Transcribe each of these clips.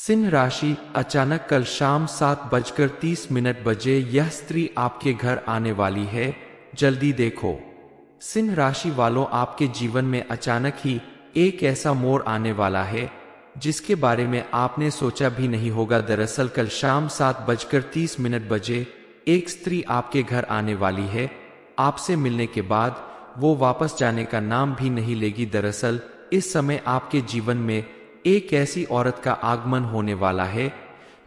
सिंह राशि। अचानक कल शाम 7:30 बजे यह स्त्री आपके घर आने वाली है, जल्दी देखो। सिंह राशि वालों, आपके जीवन में अचानक ही एक ऐसा मोड़ आने वाला है जिसके बारे में आपने सोचा भी नहीं होगा। दरअसल कल शाम 7:30 बजे एक स्त्री आपके घर आने वाली है। आपसे मिलने के बाद वो वापस जाने का नाम भी नहीं लेगी। दरअसल इस समय आपके जीवन में एक ऐसी औरत का आगमन होने वाला है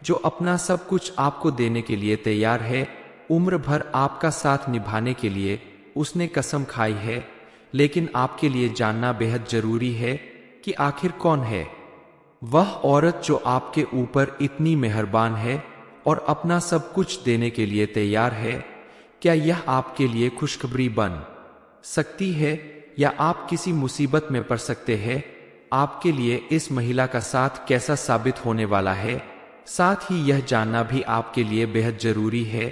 जो अपना सब कुछ आपको देने के लिए तैयार है। उम्र भर आपका साथ निभाने के लिए उसने कसम खाई है, लेकिन आपके लिए जानना बेहद जरूरी है कि आखिर कौन है वह औरत जो आपके ऊपर इतनी मेहरबान है और अपना सब कुछ देने के लिए तैयार है। क्या यह आपके लिए खुशखबरी बन सकती है या आप किसी मुसीबत में पड़ सकते हैं? आपके लिए इस महिला का साथ कैसा साबित होने वाला है, साथ ही यह जानना भी आपके लिए बेहद जरूरी है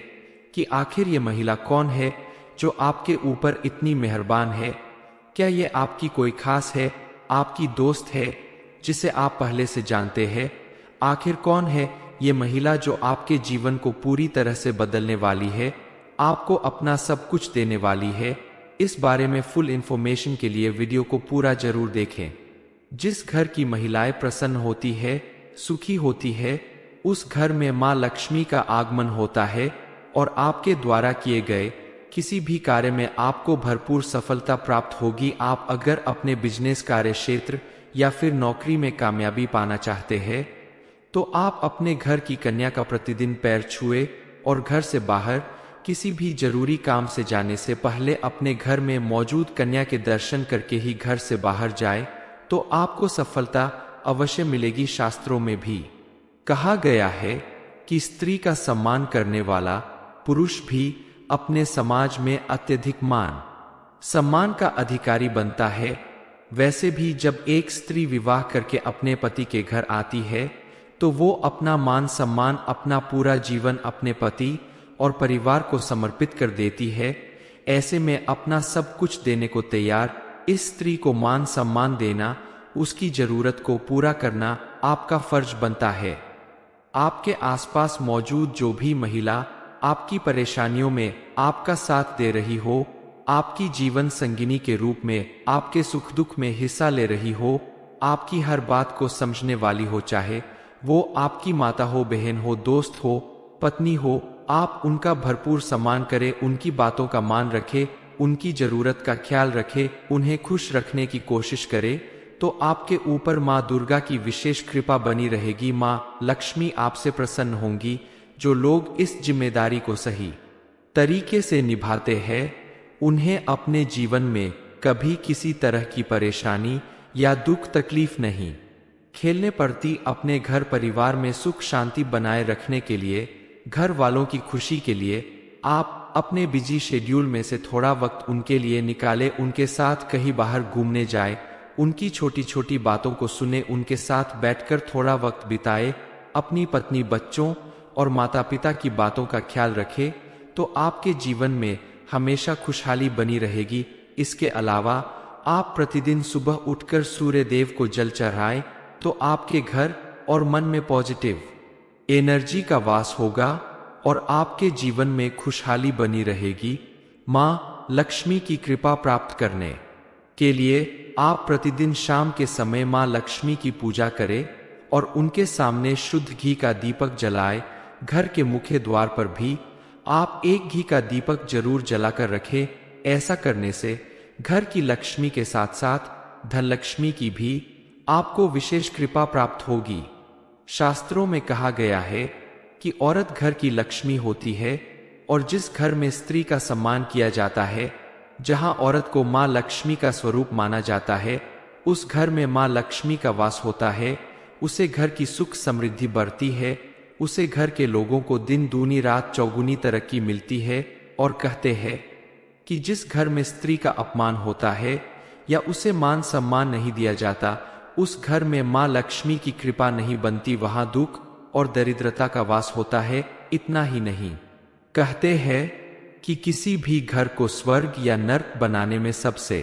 कि आखिर ये महिला कौन है जो आपके ऊपर इतनी मेहरबान है। क्या ये आपकी कोई खास है, आपकी दोस्त है जिसे आप पहले से जानते हैं? आखिर कौन है ये महिला जो आपके जीवन को पूरी तरह से बदलने वाली है, आपको अपना सब कुछ देने वाली है? इस बारे में फुल इंफॉर्मेशन के लिए वीडियो को पूरा जरूर देखें। जिस घर की महिलाएं प्रसन्न होती है, सुखी होती है, उस घर में मां लक्ष्मी का आगमन होता है और आपके द्वारा किए गए किसी भी कार्य में आपको भरपूर सफलता प्राप्त होगी। आप अगर अपने बिजनेस कार्य क्षेत्र या फिर नौकरी में कामयाबी पाना चाहते हैं तो आप अपने घर की कन्या का प्रतिदिन पैर छुए और घर से बाहर किसी भी जरूरी काम से जाने से पहले अपने घर में मौजूद कन्या के दर्शन करके ही घर से बाहर जाए तो आपको सफलता अवश्य मिलेगी। शास्त्रों में भी कहा गया है कि स्त्री का सम्मान करने वाला पुरुष भी अपने समाज में अत्यधिक मान सम्मान का अधिकारी बनता है। वैसे भी जब एक स्त्री विवाह करके अपने पति के घर आती है तो वो अपना मान सम्मान, अपना पूरा जीवन अपने पति और परिवार को समर्पित कर देती है। ऐसे में अपना सब कुछ देने को तैयार इस स्त्री को मान सम्मान देना, उसकी जरूरत को पूरा करना आपका फर्ज बनता है। आपके आसपास मौजूद जो भी महिला आपकी परेशानियों में आपका साथ दे रही हो, आपकी जीवन संगिनी के रूप में आपके सुख दुख में हिस्सा ले रही हो, आपकी हर बात को समझने वाली हो, चाहे वो आपकी माता हो, बहन हो, दोस्त हो, पत्नी हो, आप उनका भरपूर सम्मान करें, उनकी बातों का मान रखें, उनकी जरूरत का ख्याल रखें, उन्हें खुश रखने की कोशिश करें, तो आपके ऊपर माँ दुर्गा की विशेष कृपा बनी रहेगी। माँ लक्ष्मी आपसे प्रसन्न होंगी। जो लोग इस जिम्मेदारी को सही तरीके से निभाते हैं उन्हें अपने जीवन में कभी किसी तरह की परेशानी या दुख तकलीफ नहीं खेलने पड़ती। अपने घर परिवार में सुख शांति बनाए रखने के लिए, घर वालों की खुशी के लिए आप अपने बिजी शेड्यूल में से थोड़ा वक्त उनके लिए निकालें, उनके साथ कहीं बाहर घूमने जाए, उनकी छोटी छोटी बातों को सुने, उनके साथ बैठकर थोड़ा वक्त बिताए, अपनी पत्नी, बच्चों और माता पिता की बातों का ख्याल रखें तो आपके जीवन में हमेशा खुशहाली बनी रहेगी। इसके अलावा आप प्रतिदिन सुबह उठकर सूर्य देव को जल चढ़ाएं तो आपके घर और मन में पॉजिटिव एनर्जी का वास होगा और आपके जीवन में खुशहाली बनी रहेगी। माँ लक्ष्मी की कृपा प्राप्त करने के लिए आप प्रतिदिन शाम के समय माँ लक्ष्मी की पूजा करें और उनके सामने शुद्ध घी का दीपक जलाएं। घर के मुख्य द्वार पर भी आप एक घी का दीपक जरूर जलाकर रखें। ऐसा करने से घर की लक्ष्मी के साथ साथ धन लक्ष्मी की भी आपको विशेष कृपा प्राप्त होगी। शास्त्रों में कहा गया है कि औरत घर की लक्ष्मी होती है और जिस घर में स्त्री का सम्मान किया जाता है, जहां औरत को मां लक्ष्मी का स्वरूप माना जाता है, उस घर में मां लक्ष्मी का वास होता है। उसे घर की सुख समृद्धि बढ़ती है, उसे घर के लोगों को दिन दूनी रात चौगुनी तरक्की मिलती है। और कहते हैं कि जिस घर में स्त्री का अपमान होता है या उसे मान सम्मान नहीं दिया जाता, उस घर में मां लक्ष्मी की कृपा नहीं बनती, वहां दुख और दरिद्रता का वास होता है। इतना ही नहीं, कहते हैं कि किसी भी घर को स्वर्ग या नर्क बनाने में सबसे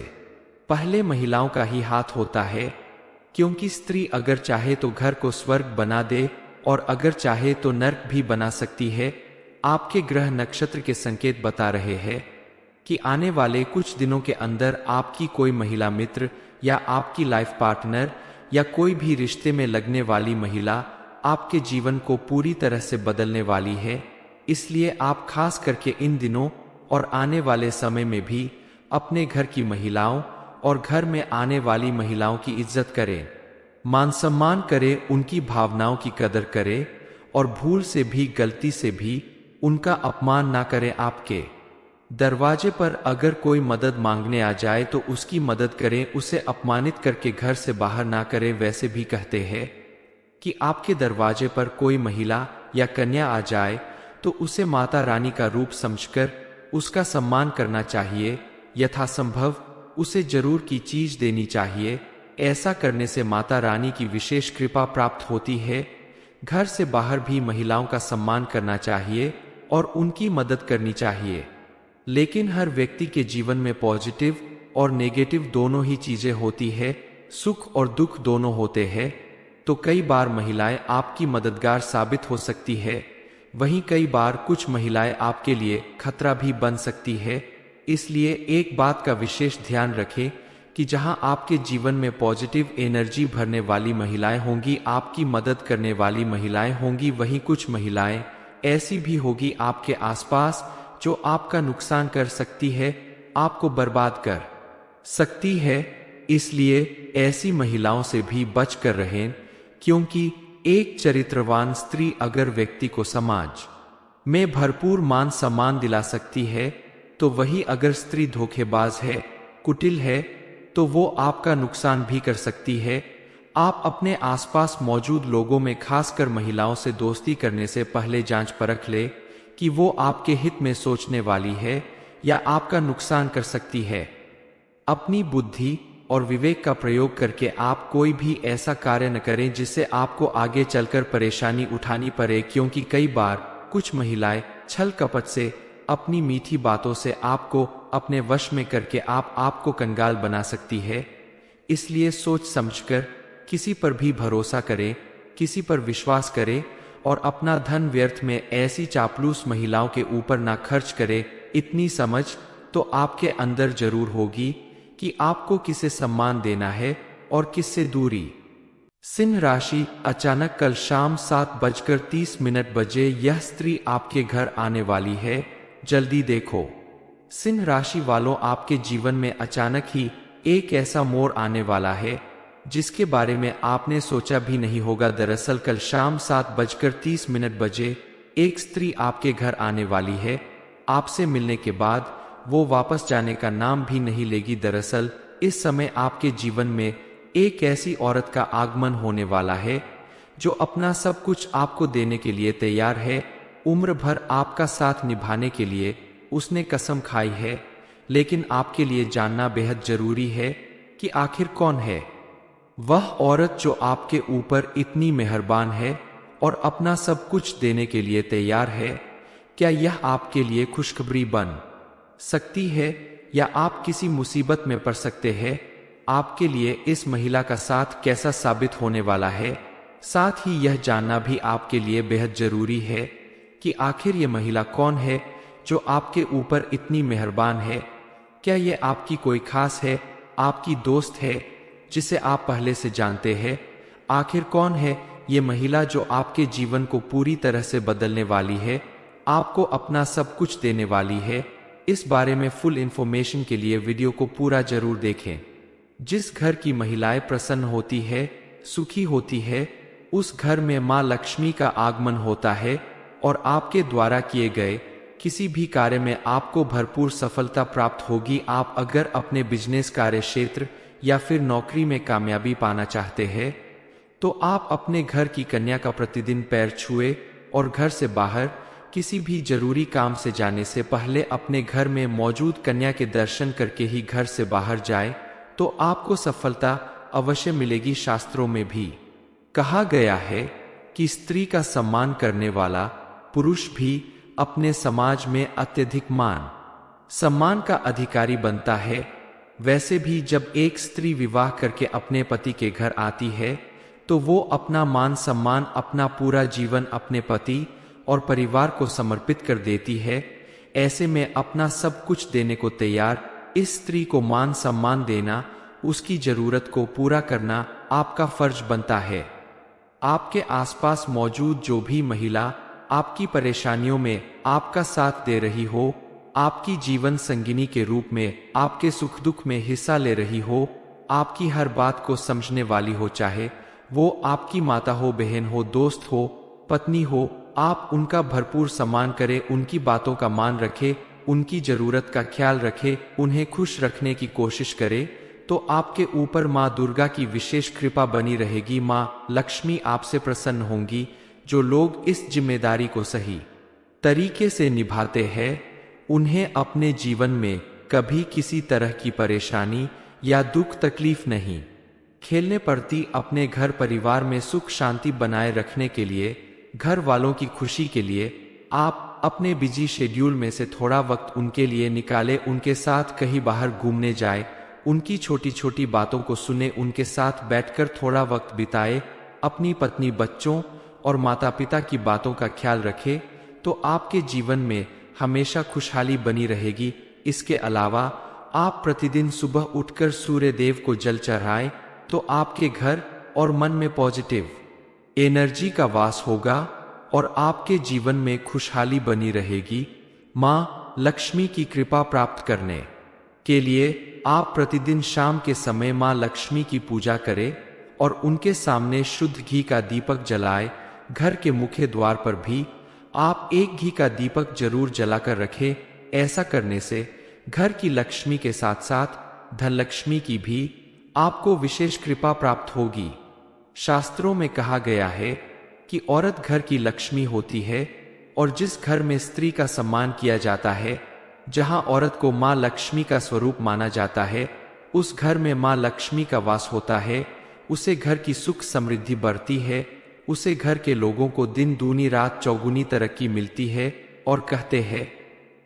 पहले महिलाओं का ही हाथ होता है। क्योंकि स्त्री अगर चाहे तो घर को स्वर्ग बना दे और अगर चाहे तो नर्क भी बना सकती है। आपके ग्रह नक्षत्र के संकेत बता रहे हैं कि आने वाले कुछ दिनों के अंदर आपकी कोई महिला मित्र या आपकी लाइफ पार्टनर या कोई भी रिश्ते में लगने वाली महिला आपके जीवन को पूरी तरह से बदलने वाली है। इसलिए आप खास करके इन दिनों और आने वाले समय में भी अपने घर की महिलाओं और घर में आने वाली महिलाओं की इज्जत करें, मान सम्मान करें, उनकी भावनाओं की कदर करें और भूल से भी गलती से भी उनका अपमान ना करें। आपके दरवाजे पर अगर कोई मदद मांगने आ जाए तो उसकी मदद करें, उसे अपमानित करके घर से बाहर ना करें। वैसे भी कहते हैं कि आपके दरवाजे पर कोई महिला या कन्या आ जाए तो उसे माता रानी का रूप समझकर उसका सम्मान करना चाहिए। यथासंभव उसे जरूर की चीज देनी चाहिए। ऐसा करने से माता रानी की विशेष कृपा प्राप्त होती है। घर से बाहर भी महिलाओं का सम्मान करना चाहिए और उनकी मदद करनी चाहिए। लेकिन हर व्यक्ति के जीवन में पॉजिटिव और नेगेटिव दोनों ही चीजें होती है, सुख और दुख दोनों होते हैं। तो कई बार महिलाएं आपकी मददगार साबित हो सकती है, वहीं कई बार कुछ महिलाएं आपके लिए खतरा भी बन सकती है। इसलिए एक बात का विशेष ध्यान रखें कि जहां आपके जीवन में पॉजिटिव एनर्जी भरने वाली महिलाएं होंगी, आपकी मदद करने वाली महिलाएं होंगी, वहीं कुछ महिलाएं ऐसी भी होगी आपके आसपास जो आपका नुकसान कर सकती है, आपको बर्बाद कर सकती है। इसलिए ऐसी महिलाओं से भी बच कर रहें, क्योंकि एक चरित्रवान स्त्री अगर व्यक्ति को समाज में भरपूर मान सम्मान दिला सकती है, तो वही अगर स्त्री धोखेबाज है, कुटिल है, तो वो आपका नुकसान भी कर सकती है। आप अपने आसपास मौजूद लोगों में खासकर महिलाओं से दोस्ती करने से पहले जांच परख ले कि वो आपके हित में सोचने वाली है या आपका नुकसान कर सकती है। अपनी बुद्धि और विवेक का प्रयोग करके आप कोई भी ऐसा कार्य न करें जिससे आपको आगे चलकर परेशानी उठानी पड़े, क्योंकि कई बार कुछ महिलाएं छल कपट से अपनी मीठी बातों से आपको अपने वश में करके आपको कंगाल बना सकती है। इसलिए सोच समझकर किसी पर भी भरोसा करें, किसी पर विश्वास करें और अपना धन व्यर्थ में ऐसी चापलूस महिलाओं के ऊपर ना खर्च करें। इतनी समझ तो आपके अंदर जरूर होगी कि आपको किसे सम्मान देना है और किससे दूरी। सिंह राशि, अचानक कल शाम 7:30 बजे यह स्त्री आपके घर आने वाली है, जल्दी देखो। सिंह राशि वालों, आपके जीवन में अचानक ही एक ऐसा मोड़ आने वाला है जिसके बारे में आपने सोचा भी नहीं होगा। दरअसल कल शाम 7:30 बजे एक स्त्री आपके घर आने वाली है। आपसे मिलने के बाद वो वापस जाने का नाम भी नहीं लेगी। दरअसल इस समय आपके जीवन में एक ऐसी औरत का आगमन होने वाला है जो अपना सब कुछ आपको देने के लिए तैयार है। उम्र भर आपका साथ निभाने के लिए उसने कसम खाई है। लेकिन आपके लिए जानना बेहद जरूरी है कि आखिर कौन है वह औरत जो आपके ऊपर इतनी मेहरबान है और अपना सब कुछ देने के लिए तैयार है। क्या यह आपके लिए खुशखबरी बन सकती है या आप किसी मुसीबत में पड़ सकते हैं? आपके लिए इस महिला का साथ कैसा साबित होने वाला है? साथ ही यह जानना भी आपके लिए बेहद जरूरी है कि आखिर ये महिला कौन है जो आपके ऊपर इतनी मेहरबान है। क्या ये आपकी कोई खास है, आपकी दोस्त है जिसे आप पहले से जानते हैं? आखिर कौन है ये महिला जो आपके जीवन को पूरी तरह से बदलने वाली है, आपको अपना सब कुछ देने वाली है? इस बारे में फुल इंफॉर्मेशन के लिए वीडियो को पूरा जरूर देखें। जिस घर की महिलाएं प्रसन्न होती है, सुखी होती है, उस घर में मां लक्ष्मी का आगमन होता है और आपके द्वारा किए गए किसी भी कार्य में आपको भरपूर सफलता प्राप्त होगी। आप अगर अपने बिजनेस कार्य क्षेत्र या फिर नौकरी में कामयाबी पाना चाहते हैं तो आप अपने घर की कन्या का प्रतिदिन पैर छुए और घर से बाहर किसी भी जरूरी काम से जाने से पहले अपने घर में मौजूद कन्या के दर्शन करके ही घर से बाहर जाए तो आपको सफलता अवश्य मिलेगी। शास्त्रों में भी कहा गया है कि स्त्री का सम्मान करने वाला पुरुष भी अपने समाज में अत्यधिक मान सम्मान का अधिकारी बनता है। वैसे भी जब एक स्त्री विवाह करके अपने पति के घर आती है तो वो अपना मान सम्मान, अपना पूरा जीवन अपने पति और परिवार को समर्पित कर देती है। ऐसे में अपना सब कुछ देने को तैयार इस स्त्री को मान सम्मान देना, उसकी जरूरत को पूरा करना आपका फर्ज बनता है। आपके आसपास मौजूद जो भी महिला आपकी परेशानियों में आपका साथ दे रही हो, आपकी जीवन संगिनी के रूप में आपके सुख दुख में हिस्सा ले रही हो, आपकी हर बात को समझने वाली हो, चाहे वो आपकी माता हो, बहन हो, दोस्त हो, पत्नी हो, आप उनका भरपूर सम्मान करें, उनकी बातों का मान रखें, उनकी जरूरत का ख्याल रखें, उन्हें खुश रखने की कोशिश करें, तो आपके ऊपर माँ दुर्गा की विशेष कृपा बनी रहेगी। माँ लक्ष्मी आपसे प्रसन्न होंगी। जो लोग इस जिम्मेदारी को सही तरीके से निभाते हैं, उन्हें अपने जीवन में कभी किसी तरह की परेशानी या दुख तकलीफ नहीं खेलने पड़ती। अपने घर परिवार में सुख शांति बनाए रखने के लिए, घर वालों की खुशी के लिए आप अपने बिजी शेड्यूल में से थोड़ा वक्त उनके लिए निकालें, उनके साथ कहीं बाहर घूमने जाए, उनकी छोटी छोटी बातों को सुने, उनके साथ बैठकर थोड़ा वक्त बिताए, अपनी पत्नी, बच्चों और माता पिता की बातों का ख्याल रखें, तो आपके जीवन में हमेशा खुशहाली बनी रहेगी। इसके अलावा आप प्रतिदिन सुबह उठकर सूर्य देव को जल चढ़ाएं, तो आपके घर और मन में पॉजिटिव एनर्जी का वास होगा और आपके जीवन में खुशहाली बनी रहेगी। माँ लक्ष्मी की कृपा प्राप्त करने के लिए आप प्रतिदिन शाम के समय माँ लक्ष्मी की पूजा करें और उनके सामने शुद्ध घी का दीपक जलाएं। घर के मुख्य द्वार पर भी आप एक घी का दीपक जरूर जलाकर रखें। ऐसा करने से घर की लक्ष्मी के साथ साथ धन लक्ष्मी की भी आपको विशेष कृपा प्राप्त होगी। शास्त्रों में कहा गया है कि औरत घर की लक्ष्मी होती है और जिस घर में स्त्री का सम्मान किया जाता है, जहां औरत को मां लक्ष्मी का स्वरूप माना जाता है, उस घर में मां लक्ष्मी का वास होता है। उसे घर की सुख समृद्धि बढ़ती है, उसे घर के लोगों को दिन दूनी रात चौगुनी तरक्की मिलती है। और कहते हैं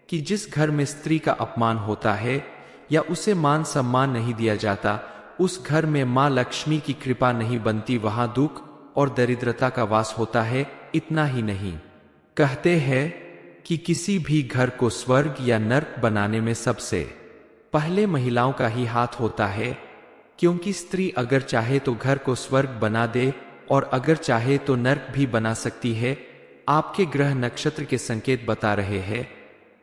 कि जिस घर में स्त्री का अपमान होता है या उसे मान सम्मान नहीं दिया जाता, उस घर में मां लक्ष्मी की कृपा नहीं बनती, वहां दुख और दरिद्रता का वास होता है। इतना ही नहीं, कहते हैं कि किसी भी घर को स्वर्ग या नर्क बनाने में सबसे पहले महिलाओं का ही हाथ होता है, क्योंकि स्त्री अगर चाहे तो घर को स्वर्ग बना दे और अगर चाहे तो नर्क भी बना सकती है। आपके ग्रह नक्षत्र के संकेत बता रहे हैं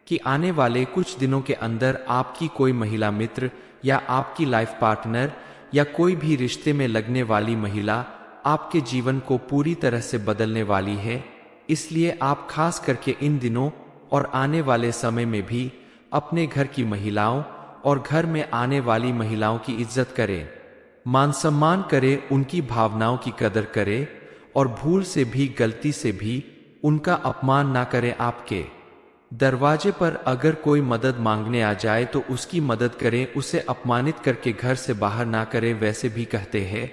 कि आने वाले कुछ दिनों के अंदर आपकी कोई महिला मित्र या आपकी लाइफ पार्टनर या कोई भी रिश्ते में लगने वाली महिला आपके जीवन को पूरी तरह से बदलने वाली है। इसलिए आप खास करके इन दिनों और आने वाले समय में भी अपने घर की महिलाओं और घर में आने वाली महिलाओं की इज्जत करें, मान सम्मान करें, उनकी भावनाओं की कदर करें और भूल से भी, गलती से भी उनका अपमान ना करें। आपके दरवाजे पर अगर कोई मदद मांगने आ जाए तो उसकी मदद करें, उसे अपमानित करके घर से बाहर ना करें। वैसे भी कहते हैं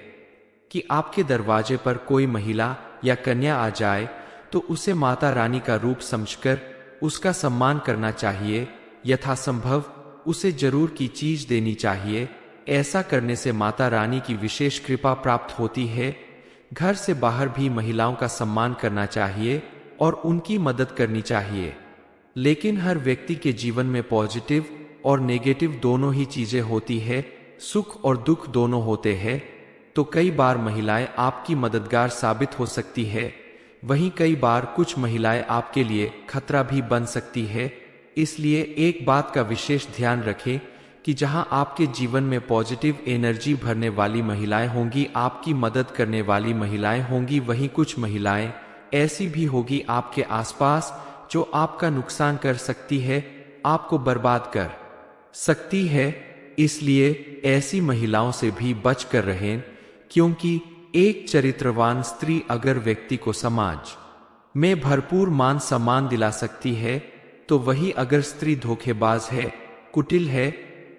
कि आपके दरवाजे पर कोई महिला या कन्या आ जाए तो उसे माता रानी का रूप समझकर उसका सम्मान करना चाहिए। यथासंभव उसे जरूर की चीज देनी चाहिए। ऐसा करने से माता रानी की विशेष कृपा प्राप्त होती है। घर से बाहर भी महिलाओं का सम्मान करना चाहिए और उनकी मदद करनी चाहिए। लेकिन हर व्यक्ति के जीवन में पॉजिटिव और नेगेटिव दोनों ही चीजें होती है, सुख और दुख दोनों होते हैं। तो कई बार महिलाएं आपकी मददगार साबित हो सकती है, वहीं कई बार कुछ महिलाएं आपके लिए खतरा भी बन सकती है। इसलिए एक बात का विशेष ध्यान रखें कि जहां आपके जीवन में पॉजिटिव एनर्जी भरने वाली महिलाएं होंगी, आपकी मदद करने वाली महिलाएं होंगी, वहीं कुछ महिलाएं ऐसी भी होगी आपके आसपास जो आपका नुकसान कर सकती है, आपको बर्बाद कर सकती है। इसलिए ऐसी महिलाओं से भी बच कर रहें, क्योंकि एक चरित्रवान स्त्री अगर व्यक्ति को समाज में भरपूर मान सम्मान दिला सकती है, तो वही अगर स्त्री धोखेबाज है, कुटिल है,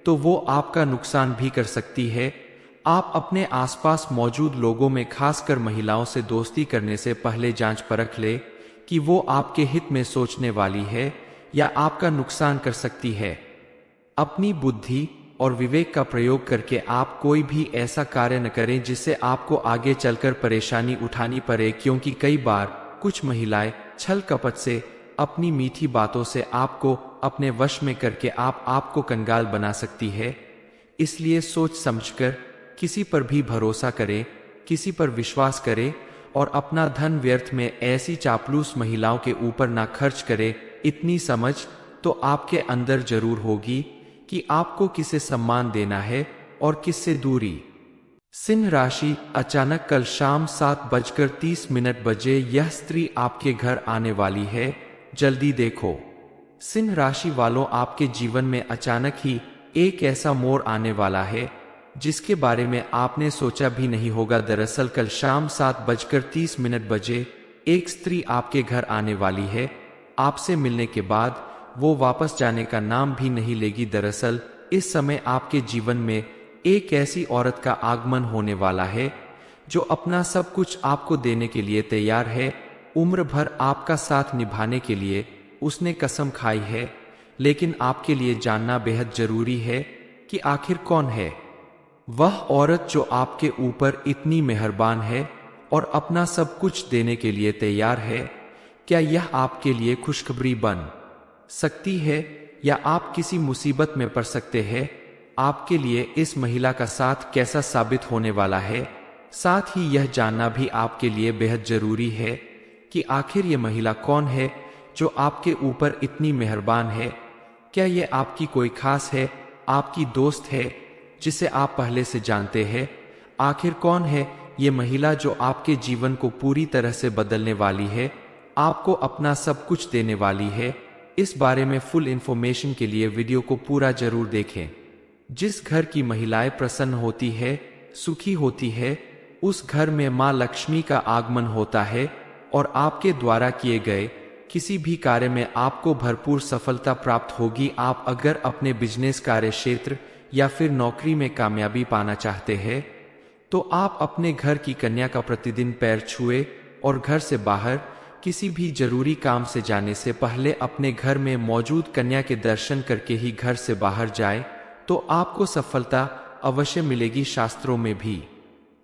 तो वो आपका नुकसान भी कर सकती है। आप अपने आसपास मौजूद लोगों में खासकर महिलाओं से दोस्ती करने से पहले जांच परख ले कि वो आपके हित में सोचने वाली है या आपका नुकसान कर सकती है। अपनी बुद्धि और विवेक का प्रयोग करके आप कोई भी ऐसा कार्य न करें जिससे आपको आगे चलकर परेशानी उठानी पड़े, क्योंकि कई बार कुछ महिलाएं छल कपट से अपनी मीठी बातों से आपको अपने वश में करके आपको कंगाल बना सकती है। इसलिए सोच समझकर किसी पर भी भरोसा करें, किसी पर विश्वास करें और अपना धन व्यर्थ में ऐसी चापलूस महिलाओं के ऊपर ना खर्च करें। इतनी समझ तो आपके अंदर जरूर होगी कि आपको किसे सम्मान देना है और किससे दूरी। सिंह राशि, अचानक कल शाम 7:30 बजे यह स्त्री आपके घर आने वाली है, जल्दी देखो। सिंह राशि वालों, आपके जीवन में अचानक ही एक ऐसा मोड़ आने वाला है जिसके बारे में आपने सोचा भी नहीं होगा। दरअसल कल शाम 7:30 बजे एक स्त्री आपके घर आने वाली है। आपसे मिलने के बाद वो वापस जाने का नाम भी नहीं लेगी। दरअसल इस समय आपके जीवन में एक ऐसी औरत का आगमन होने वाला है जो अपना सब कुछ आपको देने के लिए तैयार है। उम्र भर आपका साथ निभाने के लिए उसने कसम खाई है, लेकिन आपके लिए जानना बेहद जरूरी है कि आखिर कौन है वह औरत जो आपके ऊपर इतनी मेहरबान है और अपना सब कुछ देने के लिए तैयार है। क्या यह आपके लिए खुशखबरी बन सकती है या आप किसी मुसीबत में पड़ सकते हैं? आपके लिए इस महिला का साथ कैसा साबित होने वाला है? साथ ही यह जानना भी आपके लिए बेहद जरूरी है कि आखिर ये महिला कौन है जो आपके ऊपर इतनी मेहरबान है। क्या ये आपकी कोई खास है, आपकी दोस्त है जिसे आप पहले से जानते हैं? आखिर कौन है ये महिला जो आपके जीवन को पूरी तरह से बदलने वाली है, आपको अपना सब कुछ देने वाली है? इस बारे में फुल इंफॉर्मेशन के लिए वीडियो को पूरा जरूर देखें। जिस घर की महिलाएं प्रसन्न होती है, सुखी होती है, उस घर में मां लक्ष्मी का आगमन होता है और आपके द्वारा किए गए किसी भी कार्य में आपको भरपूर सफलता प्राप्त होगी। आप अगर अपने बिजनेस कार्य क्षेत्र या फिर नौकरी में कामयाबी पाना चाहते हैं तो आप अपने घर की कन्या का प्रतिदिन पैर छुए और घर से बाहर किसी भी जरूरी काम से जाने से पहले अपने घर में मौजूद कन्या के दर्शन करके ही घर से बाहर जाए तो आपको सफलता अवश्य मिलेगी। शास्त्रों में भी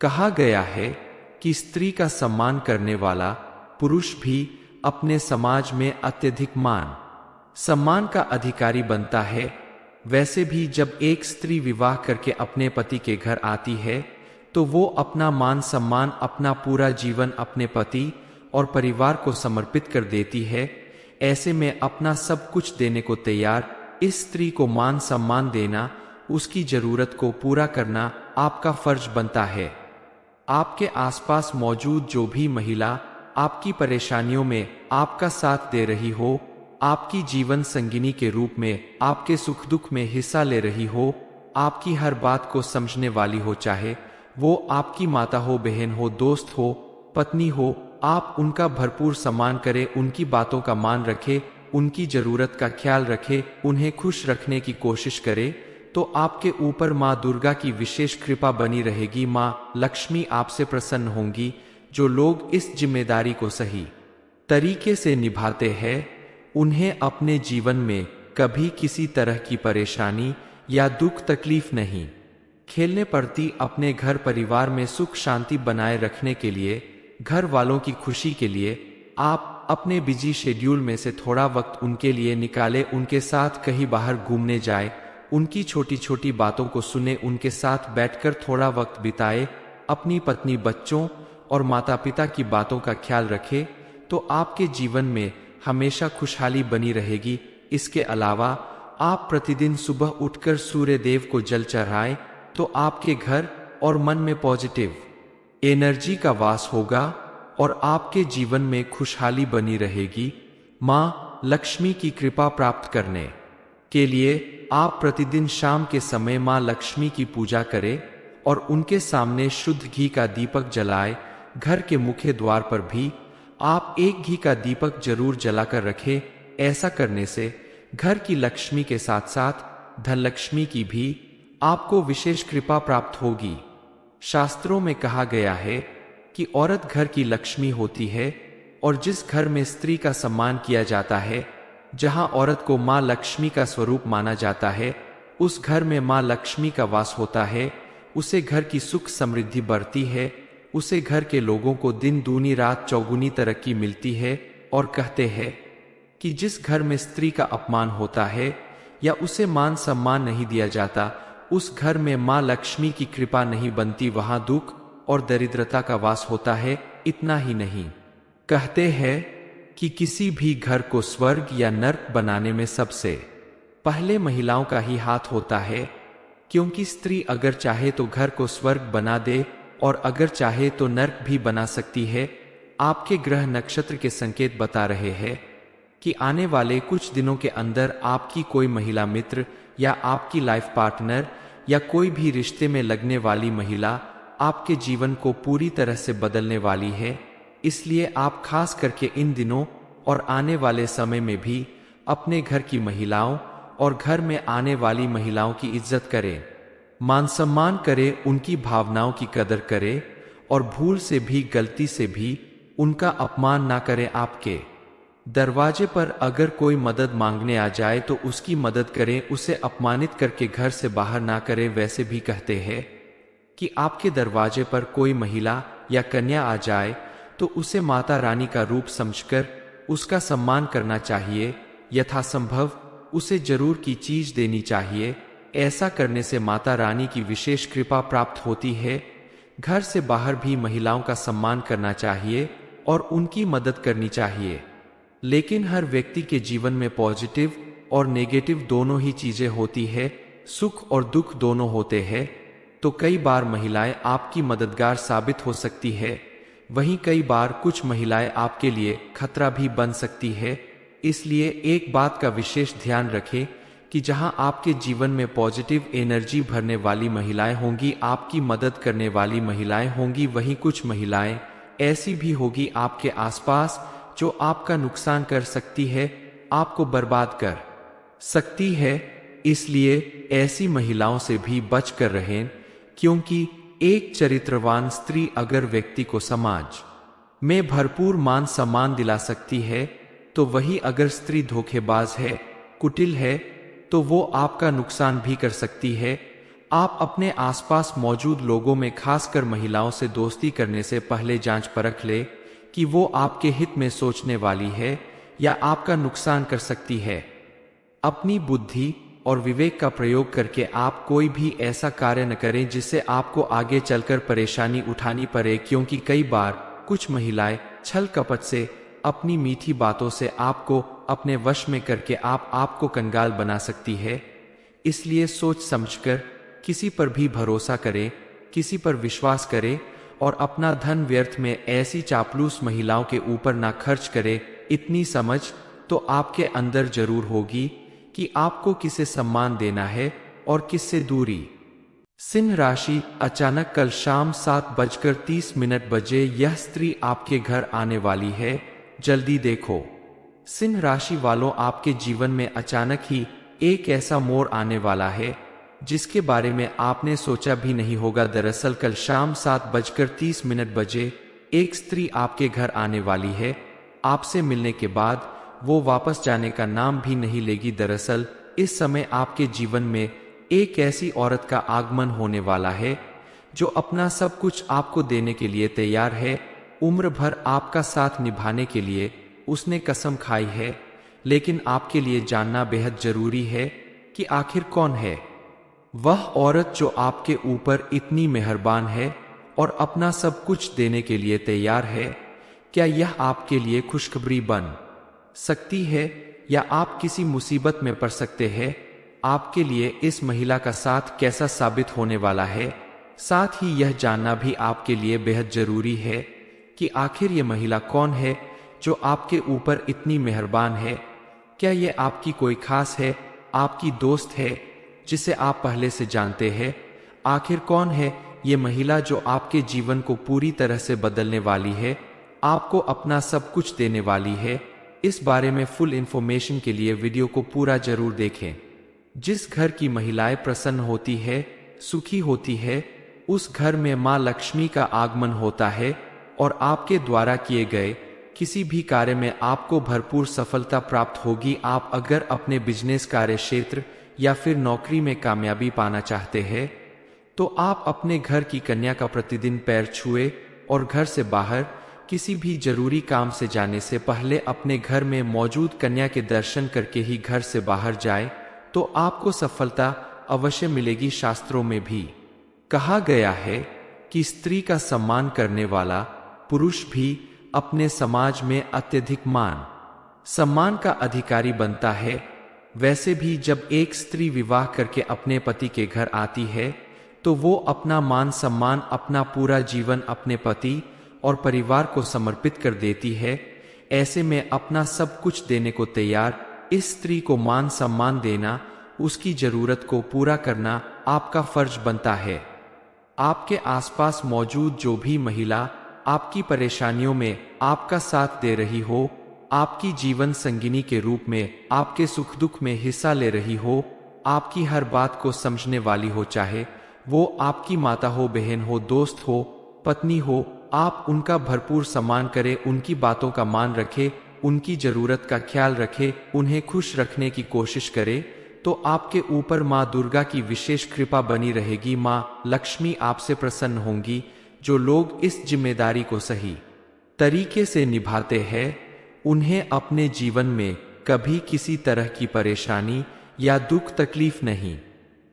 कहा गया है कि स्त्री का सम्मान करने वाला पुरुष भी अपने समाज में अत्यधिक मान सम्मान का अधिकारी बनता है। वैसे भी जब एक स्त्री विवाह करके अपने पति के घर आती है तो वो अपना मान सम्मान, अपना पूरा जीवन अपने पति और परिवार को समर्पित कर देती है। ऐसे में अपना सब कुछ देने को तैयार इस स्त्री को मान सम्मान देना, उसकी जरूरत को पूरा करना आपका फर्ज बनता है। आपके आसपास मौजूद जो भी महिला आपकी परेशानियों में आपका साथ दे रही हो, आपकी जीवन संगिनी के रूप में आपके सुख दुख में हिस्सा ले रही हो, आपकी हर बात को समझने वाली हो, चाहे वो आपकी माता हो, बहन हो, दोस्त हो, पत्नी हो, आप उनका भरपूर सम्मान करें, उनकी बातों का मान रखें, उनकी जरूरत का ख्याल रखें, उन्हें खुश रखने की कोशिश करें, तो आपके ऊपर माँ दुर्गा की विशेष कृपा बनी रहेगी। माँ लक्ष्मी आपसे प्रसन्न होंगी। जो लोग इस जिम्मेदारी को सही तरीके से निभाते हैं उन्हें अपने जीवन में कभी किसी तरह की परेशानी या दुख तकलीफ नहीं खेलने पड़ती। अपने घर परिवार में सुख शांति बनाए रखने के लिए, घर वालों की खुशी के लिए आप अपने बिजी शेड्यूल में से थोड़ा वक्त उनके लिए निकालें, उनके साथ कहीं बाहर घूमने जाए, उनकी छोटी छोटी बातों को सुने, उनके साथ बैठकर थोड़ा वक्त बिताए, अपनी पत्नी, बच्चों और माता पिता की बातों का ख्याल रखें तो आपके जीवन में हमेशा खुशहाली बनी रहेगी। इसके अलावा आप प्रतिदिन सुबह उठकर सूर्य देव को जल चढ़ाएं तो आपके घर और मन में पॉजिटिव एनर्जी का वास होगा और आपके जीवन में खुशहाली बनी रहेगी। माँ लक्ष्मी की कृपा प्राप्त करने के लिए आप प्रतिदिन शाम के समय माँ लक्ष्मी की पूजा करें और उनके सामने शुद्ध घी का दीपक जलाएं। घर के मुख्य द्वार पर भी आप एक घी का दीपक जरूर जलाकर रखें। ऐसा करने से घर की लक्ष्मी के साथ साथ धन लक्ष्मी की भी आपको विशेष कृपा प्राप्त होगी। शास्त्रों में कहा गया है कि औरत घर की लक्ष्मी होती है और जिस घर में स्त्री का सम्मान किया जाता है, जहां औरत को मां लक्ष्मी का स्वरूप माना जाता है, उस घर में माँ लक्ष्मी का वास होता है, उसे घर की सुख समृद्धि बढ़ती है, उसे घर के लोगों को दिन दूनी रात चौगुनी तरक्की मिलती है। और कहते हैं कि जिस घर में स्त्री का अपमान होता है या उसे मान सम्मान नहीं दिया जाता, उस घर में माँ लक्ष्मी की कृपा नहीं बनती, वहां दुख और दरिद्रता का वास होता है। इतना ही नहीं, कहते हैं कि किसी भी घर को स्वर्ग या नर्क बनाने में सबसे पहले महिलाओं का ही हाथ होता है, क्योंकि स्त्री अगर चाहे तो घर को स्वर्ग बना दे और अगर चाहे तो नर्क भी बना सकती है। आपके ग्रह नक्षत्र के संकेत बता रहे हैं कि आने वाले कुछ दिनों के अंदर आपकी कोई महिला मित्र या आपकी लाइफ पार्टनर या कोई भी रिश्ते में लगने वाली महिला आपके जीवन को पूरी तरह से बदलने वाली है। इसलिए आप खास करके इन दिनों और आने वाले समय में भी अपने घर की महिलाओं और घर में आने वाली महिलाओं की इज्जत करें, मान सम्मान करें, उनकी भावनाओं की कदर करें और भूल से भी गलती से भी उनका अपमान ना करें। आपके दरवाजे पर अगर कोई मदद मांगने आ जाए तो उसकी मदद करें, उसे अपमानित करके घर से बाहर ना करें। वैसे भी कहते हैं कि आपके दरवाजे पर कोई महिला या कन्या आ जाए तो उसे माता रानी का रूप समझकर उसका सम्मान करना चाहिए। यथासंभव उसे जरूर की चीज देनी चाहिए। ऐसा करने से माता रानी की विशेष कृपा प्राप्त होती है। घर से बाहर भी महिलाओं का सम्मान करना चाहिए और उनकी मदद करनी चाहिए। लेकिन हर व्यक्ति के जीवन में पॉजिटिव और नेगेटिव दोनों ही चीजें होती है, सुख और दुख दोनों होते हैं। तो कई बार महिलाएं आपकी मददगार साबित हो सकती है, वहीं कई बार कुछ महिलाएं आपके लिए खतरा भी बन सकती है। इसलिए एक बात का विशेष ध्यान रखें कि जहां आपके जीवन में पॉजिटिव एनर्जी भरने वाली महिलाएं होंगी, आपकी मदद करने वाली महिलाएं होंगी, वहीं कुछ महिलाएं ऐसी भी होगी आपके आसपास जो आपका नुकसान कर सकती है, आपको बर्बाद कर सकती है। इसलिए ऐसी महिलाओं से भी बच कर रहें, क्योंकि एक चरित्रवान स्त्री अगर व्यक्ति को समाज में भरपूर मान सम्मान दिला सकती है, तो वही अगर स्त्री धोखेबाज है, कुटिल है, तो वो आपका नुकसान भी कर सकती है। आप अपने आसपास मौजूद लोगों में खासकर महिलाओं से दोस्ती करने से पहले जांच परख ले कि वो आपके हित में सोचने वाली है या आपका नुकसान कर सकती है। अपनी बुद्धि और विवेक का प्रयोग करके आप कोई भी ऐसा कार्य न करें जिससे आपको आगे चलकर परेशानी उठानी पड़े, क्योंकि कई बार कुछ महिलाएं छल कपट से अपनी मीठी बातों से आपको अपने वश में करके आपको कंगाल बना सकती है। इसलिए सोच समझकर किसी पर भी भरोसा करें, किसी पर विश्वास करें और अपना धन व्यर्थ में ऐसी चापलूस महिलाओं के ऊपर ना खर्च करें। इतनी समझ तो आपके अंदर जरूर होगी कि आपको किसे सम्मान देना है और किससे दूरी। सिंह राशि, अचानक कल शाम 7:30 बजे यह स्त्री आपके घर आने वाली है, जल्दी देखो। सिंह राशि वालों, आपके जीवन में अचानक ही एक ऐसा मोड़ आने वाला है जिसके बारे में आपने सोचा भी नहीं होगा। दरअसल कल शाम 7:30 बजे एक स्त्री आपके घर आने वाली है। आपसे मिलने के बाद वो वापस जाने का नाम भी नहीं लेगी। दरअसल इस समय आपके जीवन में एक ऐसी औरत का आगमन होने वाला है जो अपना सब कुछ आपको देने के लिए तैयार है। उम्र भर आपका साथ निभाने के लिए उसने कसम खाई है। लेकिन आपके लिए जानना बेहद जरूरी है कि आखिर कौन है वह औरत जो आपके ऊपर इतनी मेहरबान है और अपना सब कुछ देने के लिए तैयार है। क्या यह आपके लिए खुशखबरी बन सकती है या आप किसी मुसीबत में पड़ सकते हैं? आपके लिए इस महिला का साथ कैसा साबित होने वाला है? साथ ही यह जानना भी आपके लिए बेहद जरूरी है कि आखिर ये महिला कौन है जो आपके ऊपर इतनी मेहरबान है। क्या ये आपकी कोई खास है, आपकी दोस्त है जिसे आप पहले से जानते हैं? आखिर कौन है ये महिला जो आपके जीवन को पूरी तरह से बदलने वाली है, आपको अपना सब कुछ देने वाली है? इस बारे में फुल इंफॉर्मेशन के लिए वीडियो को पूरा जरूर देखें। जिस घर की महिलाएं प्रसन्न होती है, सुखी होती है, उस घर में मां लक्ष्मी का आगमन होता है और आपके द्वारा किए गए किसी भी कार्य में आपको भरपूर सफलता प्राप्त होगी। आप अगर अपने बिजनेस कार्य क्षेत्र या फिर नौकरी में कामयाबी पाना चाहते हैं, तो आप अपने घर की कन्या का प्रतिदिन पैर छुए और घर से बाहर किसी भी जरूरी काम से जाने से पहले अपने घर में मौजूद कन्या के दर्शन करके ही घर से बाहर जाए, तो आपको सफलता अवश्य मिलेगी। शास्त्रों में भी कहा गया है कि स्त्री का सम्मान करने वाला पुरुष भी अपने समाज में अत्यधिक मान सम्मान का अधिकारी बनता है। वैसे भी जब एक स्त्री विवाह करके अपने पति के घर आती है, तो वो अपना मान सम्मान, अपना पूरा जीवन अपने पति और परिवार को समर्पित कर देती है। ऐसे में अपना सब कुछ देने को तैयार इस स्त्री को मान सम्मान देना, उसकी जरूरत को पूरा करना आपका फर्ज बनता है। आपके आसपास मौजूद जो भी महिला आपकी परेशानियों में आपका साथ दे रही हो, आपकी जीवन संगिनी के रूप में आपके सुख दुख में हिस्सा ले रही हो, आपकी हर बात को समझने वाली हो, चाहे वो आपकी माता हो, बहन हो, दोस्त हो, पत्नी हो, आप उनका भरपूर सम्मान करें, उनकी बातों का मान रखें, उनकी जरूरत का ख्याल रखें, उन्हें खुश रखने की कोशिश करें, तो आपके ऊपर माँ दुर्गा की विशेष कृपा बनी रहेगी। माँ लक्ष्मी आपसे प्रसन्न होंगी। जो लोग इस जिम्मेदारी को सही तरीके से निभाते हैं, उन्हें अपने जीवन में कभी किसी तरह की परेशानी या दुख तकलीफ नहीं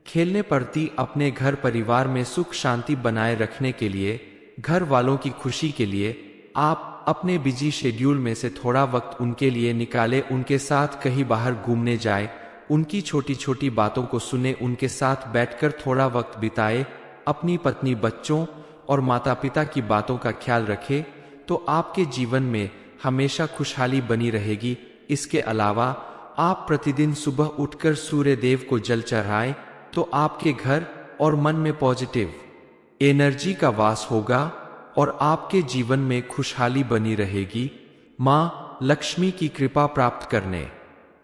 खेलने पड़ती। अपने घर परिवार में सुख शांति बनाए रखने के लिए, घर वालों की खुशी के लिए आप अपने बिजी शेड्यूल में से थोड़ा वक्त उनके लिए निकालें, उनके साथ कहीं बाहर घूमने जाए, उनकी छोटी छोटी बातों को सुने, उनके साथ बैठकर थोड़ा वक्त बिताए, अपनी पत्नी, बच्चों और माता पिता की बातों का ख्याल रखें, तो आपके जीवन में हमेशा खुशहाली बनी रहेगी। इसके अलावा आप प्रतिदिन सुबह उठकर सूर्य देव को जल चढ़ाएं, तो आपके घर और मन में पॉजिटिव एनर्जी का वास होगा और आपके जीवन में खुशहाली बनी रहेगी। माँ लक्ष्मी की कृपा प्राप्त करने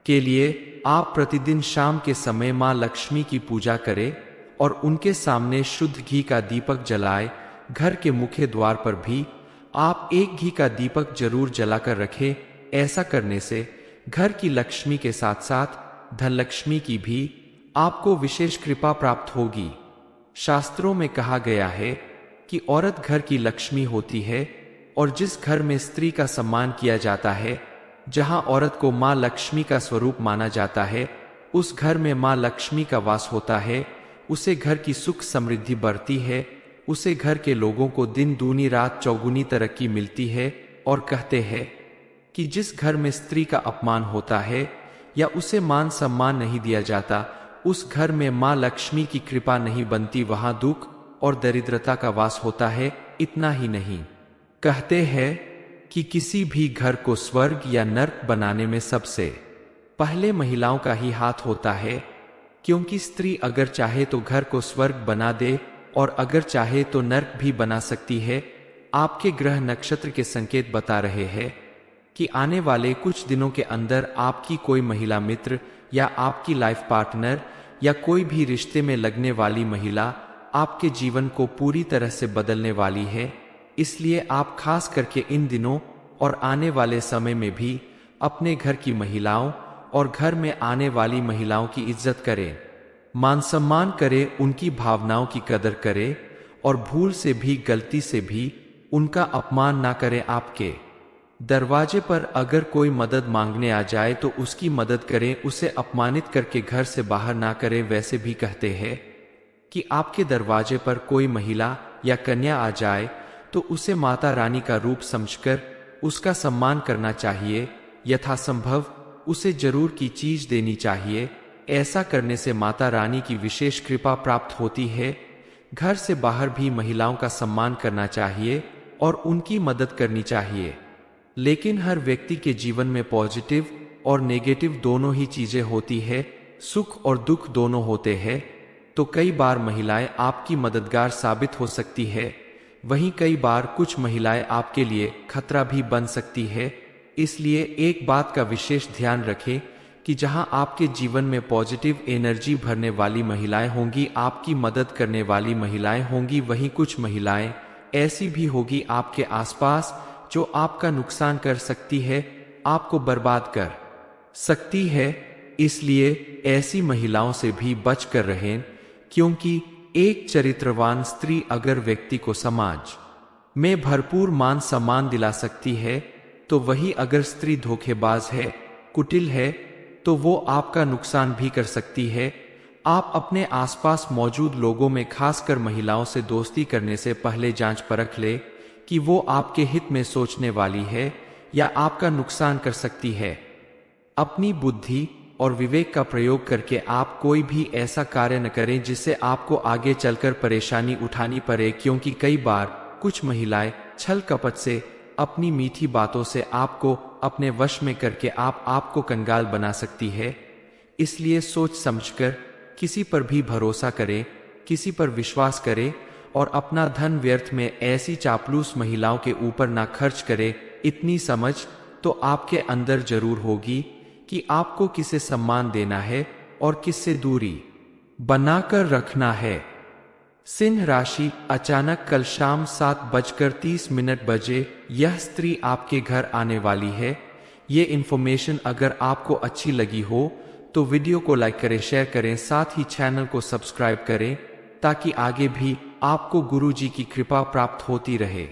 के लिए आप प्रतिदिन शाम के समय माँ लक्ष्मी की पूजा करें और उनके सामने शुद्ध घी का दीपक जलाएं। घर के मुख्य द्वार पर भी आप एक घी का दीपक जरूर जलाकर रखें। ऐसा करने से घर की लक्ष्मी के साथ साथ धन लक्ष्मी की भी आपको विशेष कृपा प्राप्त होगी। शास्त्रों में कहा गया है कि औरत घर की लक्ष्मी होती है, और जिस घर में स्त्री का सम्मान किया जाता है, जहां औरत को मां लक्ष्मी का स्वरूप माना जाता है, उस घर में मां लक्ष्मी का वास होता है। उसे घर की सुख समृद्धि बढ़ती है, उसे घर के लोगों को दिन दूनी रात चौगुनी तरक्की मिलती है। और कहते हैं कि जिस घर में स्त्री का अपमान होता है या उसे मान सम्मान नहीं दिया जाता, उस घर में मां लक्ष्मी की कृपा नहीं बनती, वहां दुख और दरिद्रता का वास होता है। इतना ही नहीं, कहते हैं कि किसी भी घर को स्वर्ग या नर्क बनाने में सबसे पहले महिलाओं का ही हाथ होता है, क्योंकि स्त्री अगर चाहे तो घर को स्वर्ग बना दे और अगर चाहे तो नर्क भी बना सकती है। आपके ग्रह नक्षत्र के संकेत बता रहे हैं कि आने वाले कुछ दिनों के अंदर आपकी कोई महिला मित्र या आपकी लाइफ पार्टनर या कोई भी रिश्ते में लगने वाली महिला आपके जीवन को पूरी तरह से बदलने वाली है। इसलिए आप खास करके इन दिनों और आने वाले समय में भी अपने घर की महिलाओं और घर में आने वाली महिलाओं की इज्जत करें, मान सम्मान करें, उनकी भावनाओं की कदर करें और भूल से भी, गलती से भी उनका अपमान ना करें। आपके दरवाजे पर अगर कोई मदद मांगने आ जाए तो उसकी मदद करें, उसे अपमानित करके घर से बाहर ना करें। वैसे भी कहते हैं कि आपके दरवाजे पर कोई महिला या कन्या आ जाए तो उसे माता रानी का रूप समझकर उसका सम्मान करना चाहिए। यथासंभव उसे जरूर की चीज देनी चाहिए। ऐसा करने से माता रानी की विशेष कृपा प्राप्त होती है। घर से बाहर भी महिलाओं का सम्मान करना चाहिए और उनकी मदद करनी चाहिए। लेकिन हर व्यक्ति के जीवन में पॉजिटिव और नेगेटिव दोनों ही चीजें होती है, सुख और दुख दोनों होते हैं। तो कई बार महिलाएं आपकी मददगार साबित हो सकती है, वहीं कई बार कुछ महिलाएं आपके लिए खतरा भी बन सकती है। इसलिए एक बात का विशेष ध्यान रखें कि जहां आपके जीवन में पॉजिटिव एनर्जी भरने वाली महिलाएं होंगी, आपकी मदद करने वाली महिलाएं होंगी, वहीं कुछ महिलाएं ऐसी भी होगी आपके आसपास जो आपका नुकसान कर सकती है, आपको बर्बाद कर सकती है। इसलिए ऐसी महिलाओं से भी बच कर रहें, क्योंकि एक चरित्रवान स्त्री अगर व्यक्ति को समाज में भरपूर मान सम्मान दिला सकती है, तो वही अगर स्त्री धोखेबाज है, कुटिल है, तो वो आपका नुकसान भी कर सकती है। आप अपने आसपास मौजूद लोगों में खासकर महिलाओं से दोस्ती करने से पहले जांच परख ले कि वो आपके हित में सोचने वाली है या आपका नुकसान कर सकती है। अपनी बुद्धि और विवेक का प्रयोग करके आप कोई भी ऐसा कार्य न करें जिससे आपको आगे चलकर परेशानी उठानी पड़े, क्योंकि कई बार कुछ महिलाएं छल कपट से अपनी मीठी बातों से आपको अपने वश में करके आपको कंगाल बना सकती है। इसलिए सोच समझकर किसी पर भी भरोसा करें, किसी पर विश्वास करें और अपना धन व्यर्थ में ऐसी चापलूस महिलाओं के ऊपर ना खर्च करें। इतनी समझ तो आपके अंदर जरूर होगी कि आपको किसे सम्मान देना है और किससे दूरी बनाकर रखना है। सिंह राशि, अचानक कल शाम 7:30 बजे यह स्त्री आपके घर आने वाली है। ये इन्फॉर्मेशन अगर आपको अच्छी लगी हो तो वीडियो को लाइक करें, शेयर करें, साथ ही चैनल को सब्सक्राइब करें ताकि आगे भी आपको गुरुजी की कृपा प्राप्त होती रहे।